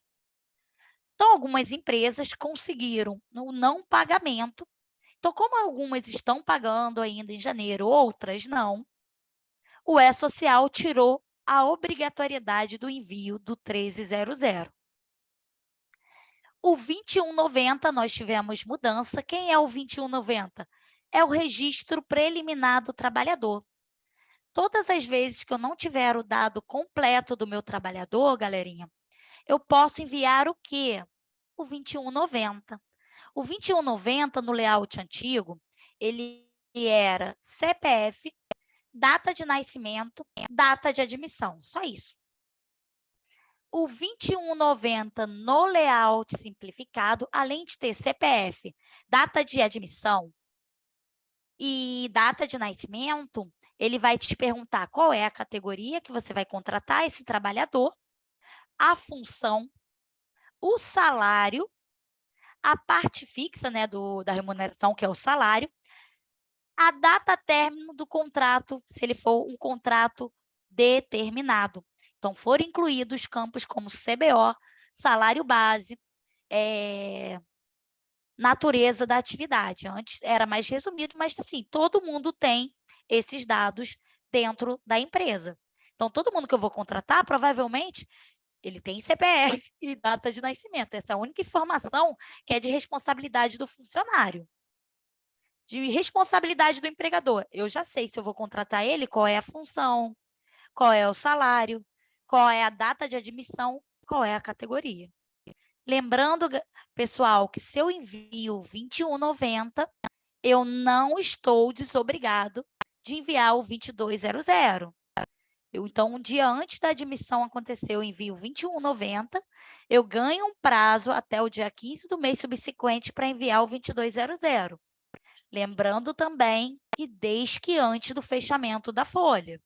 Então, algumas empresas conseguiram no não pagamento. Então, como algumas estão pagando ainda em janeiro, outras não, o E-Social tirou a obrigatoriedade do envio do 1300. O 2190, nós tivemos mudança. Quem é o 2190? É o registro preliminar do trabalhador. Todas as vezes que eu não tiver o dado completo do meu trabalhador, galerinha, eu posso enviar o quê? O 2190. O 2190, no layout antigo, ele era CPF, data de nascimento, data de admissão, só isso. O 2190 no layout simplificado, além de ter CPF, data de admissão e data de nascimento, ele vai te perguntar qual é a categoria que você vai contratar esse trabalhador, a função, o salário, a parte fixa, né, da remuneração, que é o salário, a data término do contrato, se ele for um contrato determinado. Então, foram incluídos campos como CBO, salário base, natureza da atividade. Antes era mais resumido, mas assim, todo mundo tem esses dados dentro da empresa. Então, todo mundo que eu vou contratar, provavelmente, ele tem CPF e data de nascimento. Essa é a única informação que é de responsabilidade do funcionário. De responsabilidade do empregador. Eu já sei se eu vou contratar ele, qual é a função, qual é o salário, qual é a data de admissão, qual é a categoria. Lembrando, pessoal, que se eu envio 2190, eu não estou desobrigado de enviar o 2200. Então, um dia antes da admissão acontecer, eu envio 2190, eu ganho um prazo até o dia 15 do mês subsequente para enviar o 2200. Lembrando também que desde que antes do fechamento da folha.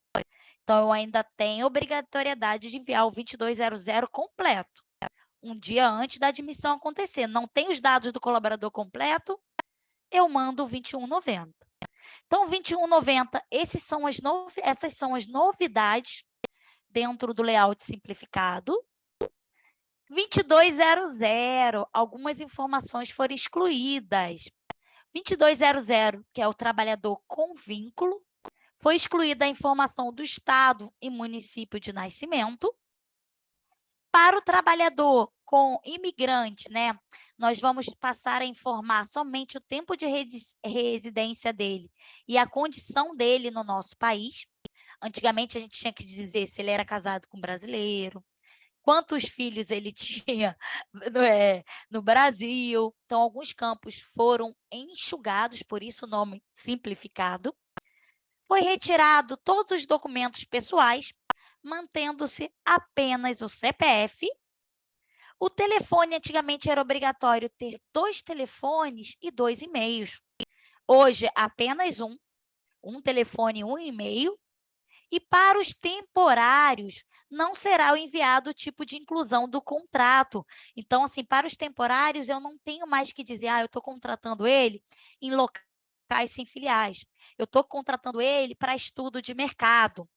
Então, eu ainda tenho obrigatoriedade de enviar o 2200 completo, um dia antes da admissão acontecer. Não tem os dados do colaborador completo, eu mando o 2190. Então, 2190, essas são as novidades dentro do layout simplificado. 2200, algumas informações foram excluídas. 2200, que é o trabalhador com vínculo, foi excluída a informação do estado e município de nascimento. Para o trabalhador com imigrante, né, nós vamos passar a informar somente o tempo de residência dele e a condição dele no nosso país. Antigamente, a gente tinha que dizer se ele era casado com brasileiro, quantos filhos ele tinha no Brasil. Então, alguns campos foram enxugados, por isso o nome simplificado. Foi retirado todos os documentos pessoais, mantendo-se apenas o CPF. O telefone, antigamente, era obrigatório ter 2 telefones e 2 e-mails. Hoje, apenas um telefone e um e-mail. E para os temporários, não será enviado o tipo de inclusão do contrato. Então, assim, para os temporários, eu não tenho mais que dizer, eu estou contratando ele em locais sem filiais. Eu estou contratando ele para estudo de mercado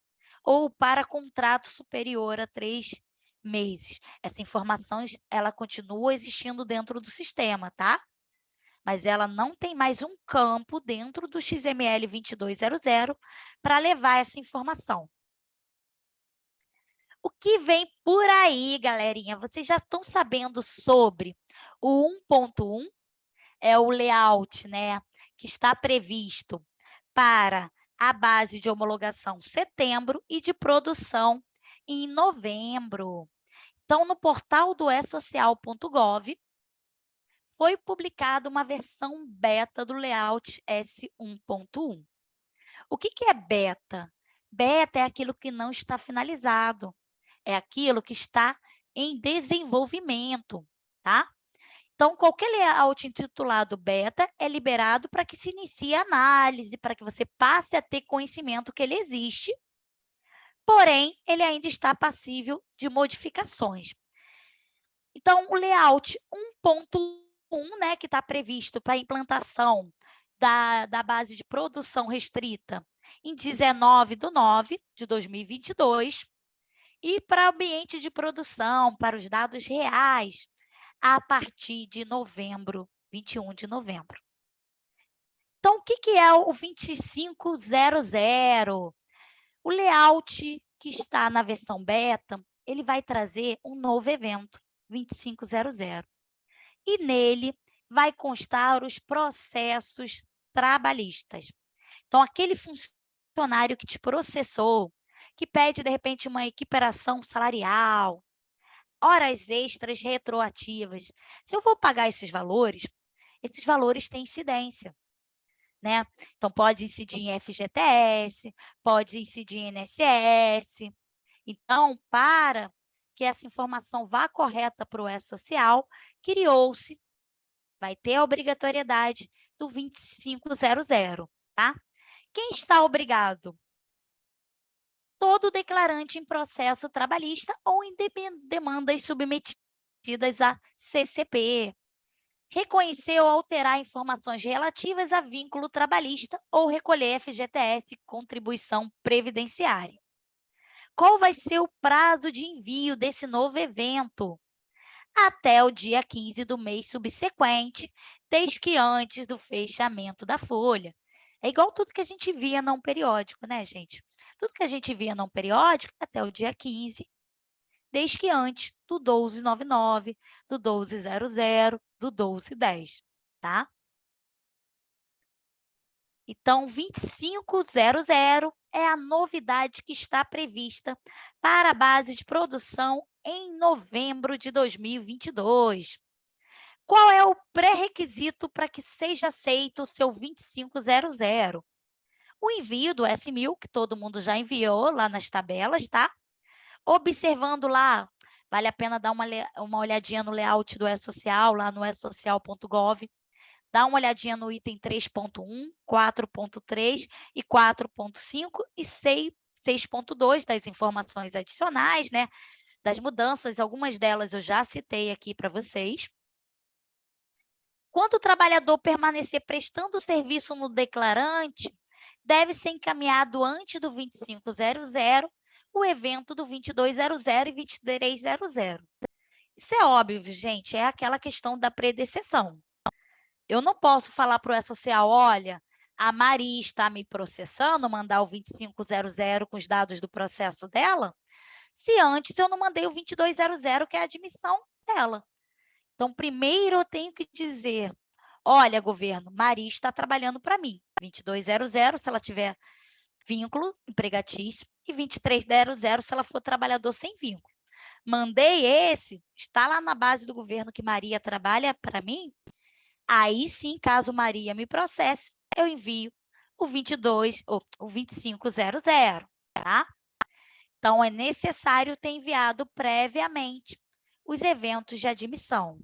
ou para contrato superior a 3 meses. Essa informação, ela continua existindo dentro do sistema, tá? Mas ela não tem mais um campo dentro do XML 2200 para levar essa informação. O que vem por aí, galerinha? Vocês já estão sabendo sobre o 1.1? É o layout, né, que está previsto para a base de homologação setembro e de produção em novembro. Então, no portal do esocial.gov, foi publicada uma versão beta do layout S1.1. O que é beta? Beta é aquilo que não está finalizado, é aquilo que está em desenvolvimento, tá? Então, qualquer layout intitulado beta é liberado para que se inicie a análise, para que você passe a ter conhecimento que ele existe, porém, ele ainda está passível de modificações. Então, o layout 1.1 né, que está previsto para a implantação da base de produção restrita em 19/9/2022, e para o ambiente de produção, para os dados reais, a partir de novembro, 21 de novembro. Então, o que é o 2500? O layout que está na versão beta, ele vai trazer um novo evento, 2500. E nele vai constar os processos trabalhistas. Então, aquele funcionário que te processou, que pede, de repente, uma equiparação salarial, horas extras retroativas. Se eu vou pagar esses valores têm incidência, né? Então, pode incidir em FGTS, pode incidir em INSS. Então, para que essa informação vá correta para o E-Social, criou-se, vai ter a obrigatoriedade do 2500, tá? Quem está obrigado? Todo declarante em processo trabalhista ou em demandas submetidas à CCP. Reconhecer ou alterar informações relativas a vínculo trabalhista ou recolher FGTS, contribuição previdenciária. Qual vai ser o prazo de envio desse novo evento? Até o dia 15 do mês subsequente, desde que antes do fechamento da folha. É igual tudo que a gente via não periódico, né, gente? Tudo que a gente via não periódico, até o dia 15, desde que antes do 1299, do 1200, do 1210, tá? Então, 2500 é a novidade que está prevista para a base de produção em novembro de 2022. Qual é o pré-requisito para que seja aceito o seu 2500? O envio do S1000, que todo mundo já enviou lá nas tabelas, tá? Observando lá, vale a pena dar uma olhadinha no layout do E-Social, lá no esocial.gov. Dá uma olhadinha no item 3.1, 4.3 e 4.5 e 6.2 das informações adicionais, né? Das mudanças, algumas delas eu já citei aqui para vocês. Quando o trabalhador permanecer prestando serviço no declarante, deve ser encaminhado antes do 2500 o evento do 2200 e 2300. Isso é óbvio, gente, é aquela questão da predecessão. Eu não posso falar para o E-Social, olha, a Maria está me processando, mandar o 2500 com os dados do processo dela, se antes eu não mandei o 2200, que é a admissão dela. Então, primeiro eu tenho que dizer, olha, governo, Maria está trabalhando para mim. 2200, se ela tiver vínculo empregatício, e 2300, se ela for trabalhador sem vínculo. Mandei esse, está lá na base do governo que Maria trabalha para mim, aí sim, caso Maria me processe, eu envio o 2500, tá? Então, é necessário ter enviado previamente os eventos de admissão.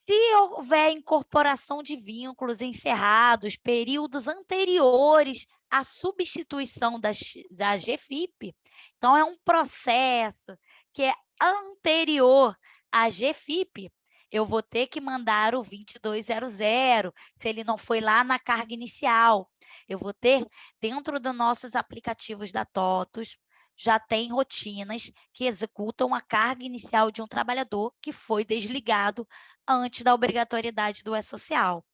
Se houver incorporação de vínculos encerrados, períodos anteriores à substituição da GFIP, então é um processo que é anterior à GFIP, eu vou ter que mandar o 2200, se ele não foi lá na carga inicial. Eu vou ter, dentro dos nossos aplicativos da TOTUS, já tem rotinas que executam a carga inicial de um trabalhador que foi desligado antes da obrigatoriedade do E-Social.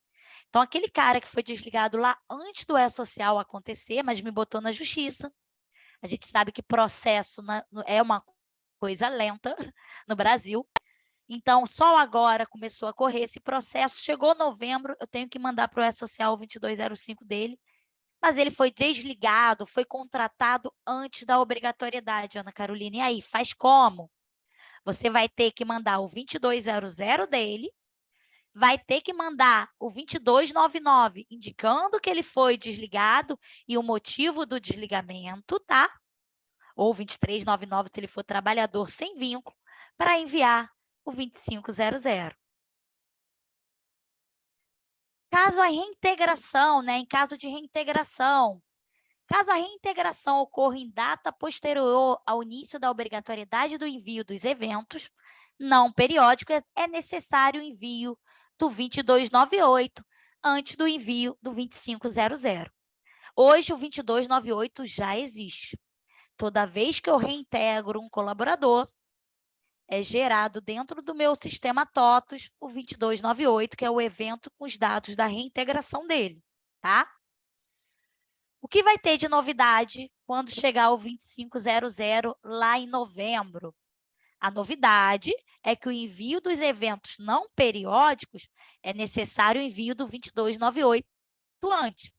Então, aquele cara que foi desligado lá antes do E-Social acontecer, mas me botou na justiça. A gente sabe que processo é uma coisa lenta no Brasil. Então, só agora começou a correr esse processo. Chegou novembro, eu tenho que mandar para o E-Social 2205 dele, mas ele foi desligado, foi contratado antes da obrigatoriedade, Ana Carolina. E aí, faz como? Você vai ter que mandar o 2200 dele, vai ter que mandar o 2299, indicando que ele foi desligado e o motivo do desligamento, tá? Ou 2399, se ele for trabalhador sem vínculo, para enviar o 2500. Caso a reintegração, né? Em caso de reintegração, caso a reintegração ocorra em data posterior ao início da obrigatoriedade do envio dos eventos, não periódico, é necessário o envio do 2298 antes do envio do 2500. Hoje, o 2298 já existe. Toda vez que eu reintegro um colaborador, é gerado dentro do meu sistema TOTUS o 2298, que é o evento com os dados da reintegração dele, tá? O que vai ter de novidade quando chegar o 2500 lá em novembro? A novidade é que o envio dos eventos não periódicos é necessário o envio do 2298 antes.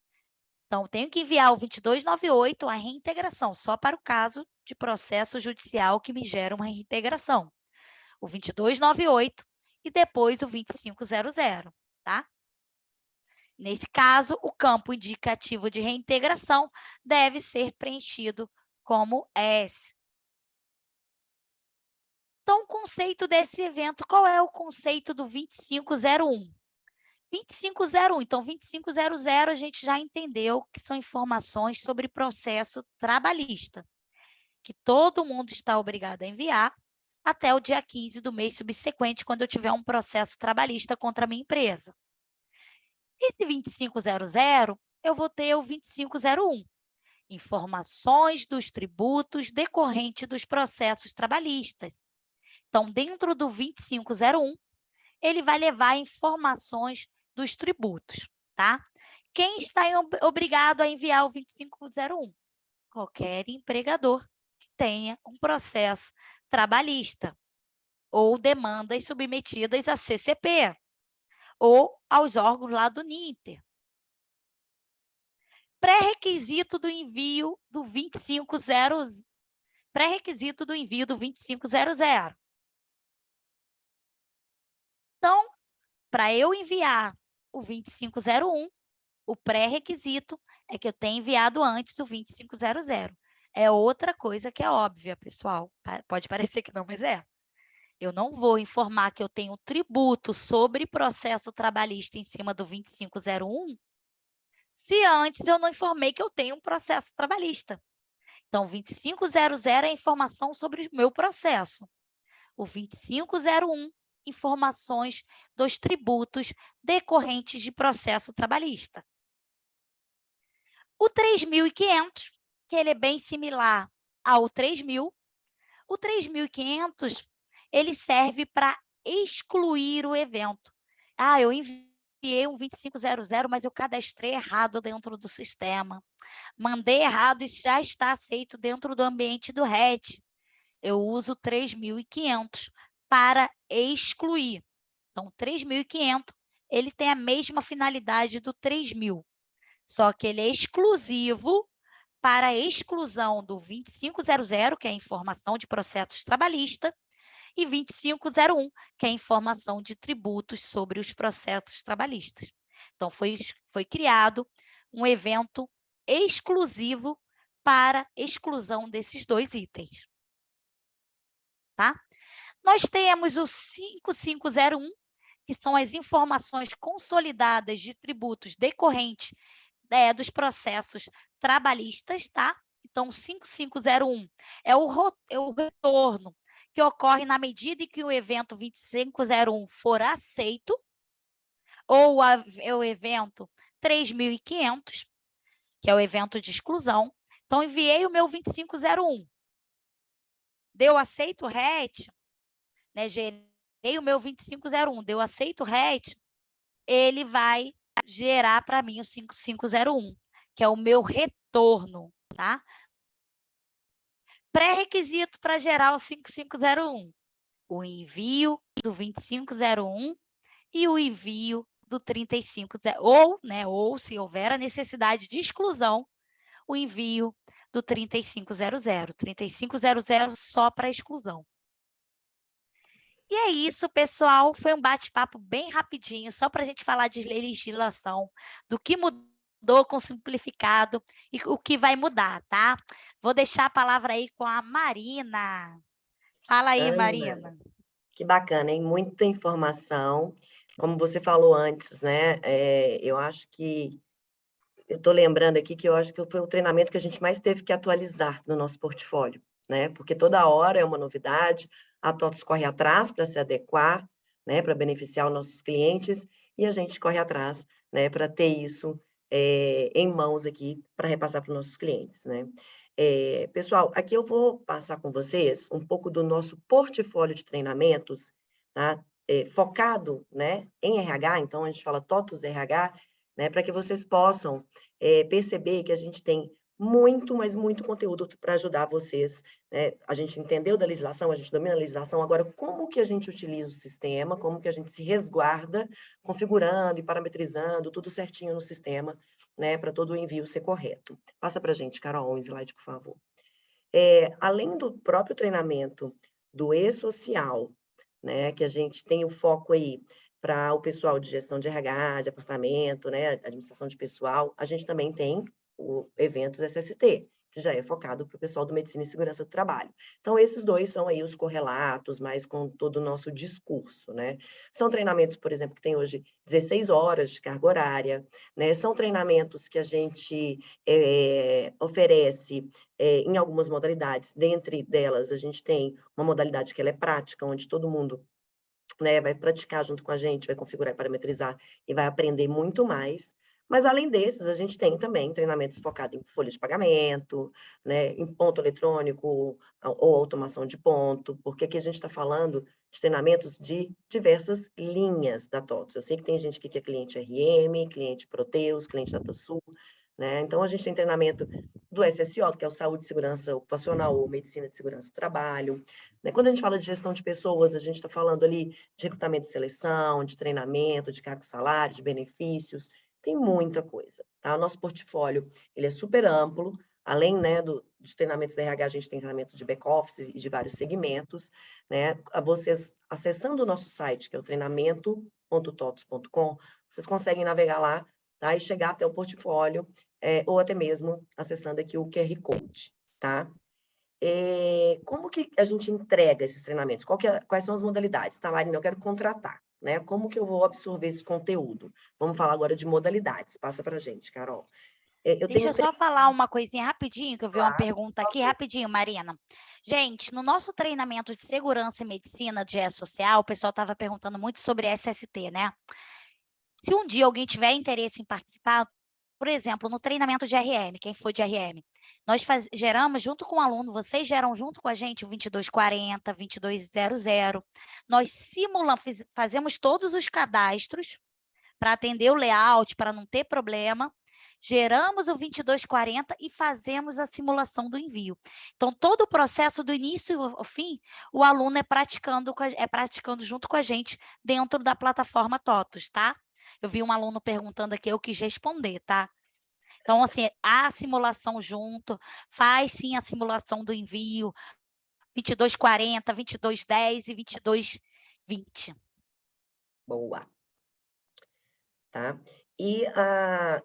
Então, eu tenho que enviar o 2298, a reintegração, só para o caso de processo judicial que me gera uma reintegração. O 2298 e depois o 2500, tá? Nesse caso, o campo indicativo de reintegração deve ser preenchido como S. Então, o conceito desse evento, qual é o conceito do 2501? 2501, então 2500 a gente já entendeu que são informações sobre processo trabalhista, que todo mundo está obrigado a enviar até o dia 15 do mês subsequente, quando eu tiver um processo trabalhista contra a minha empresa. Esse 2500, eu vou ter o 2501, informações dos tributos decorrentes dos processos trabalhistas. Então, dentro do 2501, ele vai levar informações dos tributos, tá? Quem está obrigado a enviar o 2501? Qualquer empregador que tenha um processo trabalhista ou demandas submetidas à CCP ou aos órgãos lá do NINTER. Pré-requisito do envio do 2500. Pré-requisito do envio do 2500. Então, para eu enviar o 2501, o pré-requisito é que eu tenha enviado antes o 2500. É outra coisa que é óbvia, pessoal. Pode parecer que não, mas é. Eu não vou informar que eu tenho tributo sobre processo trabalhista em cima do 2501 se antes eu não informei que eu tenho um processo trabalhista. Então, o 2500 é informação sobre o meu processo. O 2501, informações dos tributos decorrentes de processo trabalhista. O 3.500, que ele é bem similar ao 3.000, o 3.500, ele serve para excluir o evento. Ah, eu enviei um 2500, mas eu cadastrei errado dentro do sistema. Mandei errado e já está aceito dentro do ambiente do RET. Eu uso 3.500 para excluir. Então, 3.500, ele tem a mesma finalidade do 3.000, só que ele é exclusivo para a exclusão do 2500, que é a informação de processos trabalhistas, e 2501, que é a informação de tributos sobre os processos trabalhistas. Então, foi criado um evento exclusivo para exclusão desses dois itens. Tá? Nós temos o 5501, que são as informações consolidadas de tributos decorrentes dos processos trabalhistas, tá? Então, 5501 é o retorno que ocorre na medida em que o evento 2501 for aceito, ou o evento 3.500, que é o evento de exclusão. Então, enviei o meu 2501. Deu aceito o RET, né? Gerei o meu 2501, deu aceito o RET, ele vai gerar para mim o 5501, que é o meu retorno, tá? Pré-requisito para gerar o 5501, o envio do 2501 e o envio do 3501, ou se houver a necessidade de exclusão, o envio do 3500. 3500 só para exclusão. E é isso, pessoal. Foi um bate-papo bem rapidinho, só para a gente falar de legislação, do que mudou com o simplificado e o que vai mudar, tá? Vou deixar a palavra aí com a Marina. Fala aí, Ana, Marina. que bacana, hein? Muita informação. Como você falou antes, né? Eu acho que eu estou lembrando aqui que eu acho que foi o treinamento que a gente mais teve que atualizar no nosso portfólio, né? Porque toda hora é uma novidade, a TOTVS corre atrás para se adequar, né, para beneficiar os nossos clientes, e a gente corre atrás, né, para ter isso em mãos aqui, para repassar para os nossos clientes, né. Pessoal, aqui eu vou passar com vocês um pouco do nosso portfólio de treinamentos, tá? Focado, né, em RH, então a gente fala TOTVS RH, né, para que vocês possam perceber que a gente tem muito, mas muito conteúdo para ajudar vocês, né? A gente entendeu da legislação, a gente domina a legislação, agora como que a gente utiliza o sistema, como que a gente se resguarda, configurando e parametrizando tudo certinho no sistema, né, para todo o envio ser correto. Passa para a gente, Carol, um slide, por favor. Além do próprio treinamento do e-social, né, que a gente tem o foco aí para o pessoal de gestão de RH, de apartamento, né, administração de pessoal, a gente também tem o Eventos SST, que já é focado para o pessoal do Medicina e Segurança do Trabalho. Então, esses dois são aí os correlatos, mas com todo o nosso discurso, né? São treinamentos, por exemplo, que tem hoje 16 horas de carga horária, né? São treinamentos que a gente oferece em algumas modalidades. Dentre delas, a gente tem uma modalidade que ela é prática, onde todo mundo, né, vai praticar junto com a gente, vai configurar e parametrizar e vai aprender muito mais. Mas, além desses, a gente tem também treinamentos focados em folha de pagamento, né, em ponto eletrônico ou automação de ponto, porque aqui a gente está falando de treinamentos de diversas linhas da TOTVS. Eu sei que tem gente que é cliente RM, cliente Proteus, cliente DataSul, né? Então, a gente tem treinamento do SSO, que é o Saúde e Segurança Ocupacional ou Medicina de Segurança do Trabalho, né? Quando a gente fala de gestão de pessoas, a gente está falando ali de recrutamento e seleção, de treinamento, de cargo e salário, de benefícios, tem muita coisa, tá? O nosso portfólio, ele é super amplo, além, né, dos treinamentos da RH, a gente tem treinamento de back-office e de vários segmentos, né? Vocês, acessando o nosso site, que é o treinamento.totos.com, vocês conseguem navegar lá, tá? E chegar até o portfólio, ou até mesmo acessando aqui o QR Code, tá? Como que a gente entrega esses treinamentos? Quais são as modalidades? Tá, Marina, eu quero contratar, né? Como que eu vou absorver esse conteúdo? Vamos falar agora de modalidades. Passa para a gente, Carol. Deixa eu só falar uma coisinha rapidinho, que eu vi uma Claro, pergunta por aqui, favor. rapidinho, Marina. Gente, no nosso treinamento de segurança e medicina de E-Social, o pessoal estava perguntando muito sobre SST, né? Se um dia alguém tiver interesse em participar, por exemplo, no treinamento de RM, quem for de RM, nós geramos junto com o aluno, vocês geram junto com a gente o 2240, 2200. Nós fazemos todos os cadastros para atender o layout, para não ter problema. Geramos o 2240 e fazemos a simulação do envio. Então, todo o processo do início ao fim, o aluno é praticando junto com a gente dentro da plataforma TOTVS, tá? Eu vi um aluno perguntando aqui, eu quis responder, tá? Então, assim, a simulação junto, faz sim a simulação do envio, 2240, 2210 e 2220. Boa. Tá? E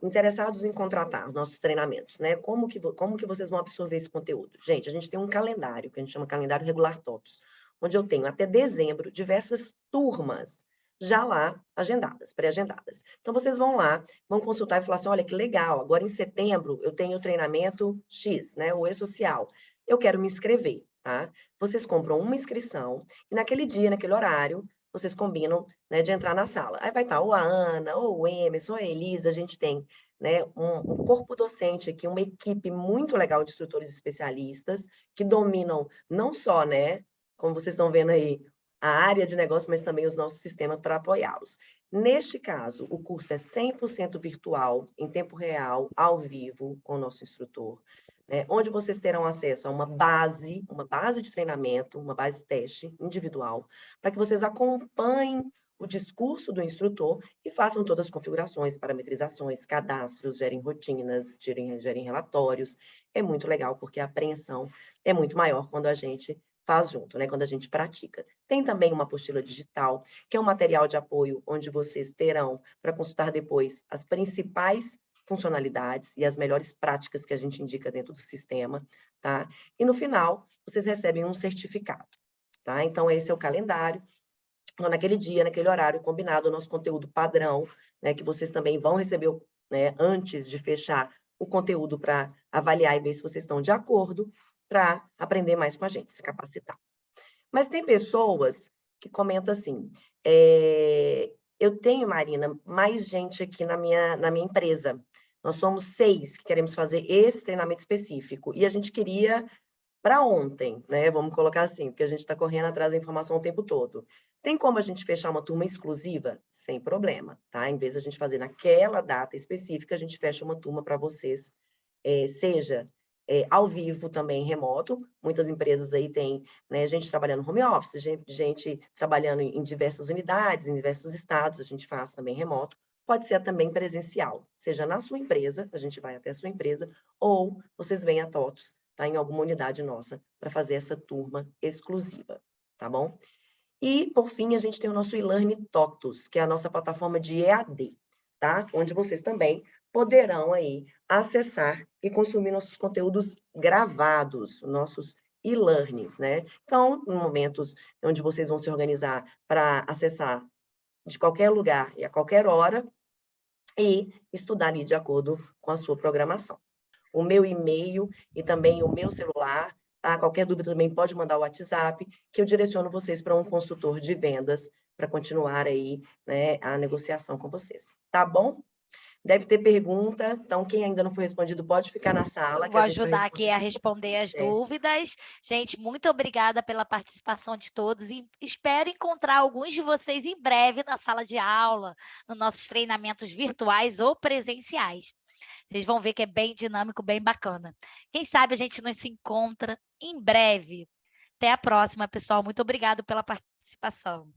interessados em contratar nossos treinamentos, né? Como que vocês vão absorver esse conteúdo? Gente, a gente tem um calendário, que a gente chama calendário regular TOTVS, onde eu tenho até dezembro diversas turmas já lá agendadas, pré-agendadas. Então, vocês vão lá, vão consultar e falar assim, olha, que legal, agora em setembro eu tenho o treinamento X, né? O E-Social. Eu quero me inscrever, tá? Vocês compram uma inscrição e naquele dia, naquele horário, vocês combinam, né, de entrar na sala. Aí vai estar ou a Ana, ou o Emerson, ou a Elisa, a gente tem, né, um corpo docente aqui, uma equipe muito legal de instrutores especialistas, que dominam não só, né, como vocês estão vendo aí, a área de negócio, mas também os nossos sistemas para apoiá-los. Neste caso, o curso é 100% virtual, em tempo real, ao vivo, com o nosso instrutor, né, onde vocês terão acesso a uma base de treinamento, uma base teste individual, para que vocês acompanhem o discurso do instrutor e façam todas as configurações, parametrizações, cadastros, gerem rotinas, gerem relatórios. É muito legal, porque a apreensão é muito maior quando a gente faz junto, né? Quando a gente pratica. Tem também uma apostila digital, que é um material de apoio, onde vocês terão, para consultar depois, as principais funcionalidades e as melhores práticas que a gente indica dentro do sistema, tá? E no final, vocês recebem um certificado, tá? Então, esse é o calendário. Então, naquele dia, naquele horário combinado, o nosso conteúdo padrão, né, que vocês também vão receber, né, antes de fechar o conteúdo para avaliar e ver se vocês estão de acordo, para aprender mais com a gente, se capacitar. Mas tem pessoas que comentam assim, eu tenho, Marina, mais gente aqui na minha empresa. Nós somos 6 que queremos fazer esse treinamento específico. E a gente queria para ontem, né? Vamos colocar assim, porque a gente está correndo atrás da informação o tempo todo. Tem como a gente fechar uma turma exclusiva? Sem problema, tá? Em vez de a gente fazer naquela data específica, a gente fecha uma turma para vocês, seja ao vivo também, remoto. Muitas empresas aí têm, né, gente trabalhando home office, gente trabalhando em diversas unidades, em diversos estados, a gente faz também remoto. Pode ser também presencial, seja na sua empresa, a gente vai até a sua empresa, ou vocês vêm a TOTUS, tá, em alguma unidade nossa, para fazer essa turma exclusiva, tá bom? E, por fim, a gente tem o nosso e-learning TOTUS, que é a nossa plataforma de EAD, tá? Onde vocês também poderão aí acessar e consumir nossos conteúdos gravados, nossos e-learnings, né? Então, em momentos onde vocês vão se organizar para acessar de qualquer lugar e a qualquer hora e estudar ali de acordo com a sua programação. O meu e-mail e também o meu celular, tá? Qualquer dúvida também pode mandar o WhatsApp, que eu direciono vocês para um consultor de vendas para continuar aí, né, a negociação com vocês. Tá bom? Deve ter pergunta, então quem ainda não foi respondido pode ficar na sala, que Vou a gente vai ajudar aqui responder a tudo responder as certinho. dúvidas. Gente, muito obrigada pela participação de todos e espero encontrar alguns de vocês em breve na sala de aula, nos nossos treinamentos virtuais ou presenciais. Vocês vão ver que é bem dinâmico, bem bacana. Quem sabe a gente não se encontra em breve. Até a próxima, pessoal. Muito obrigada pela participação.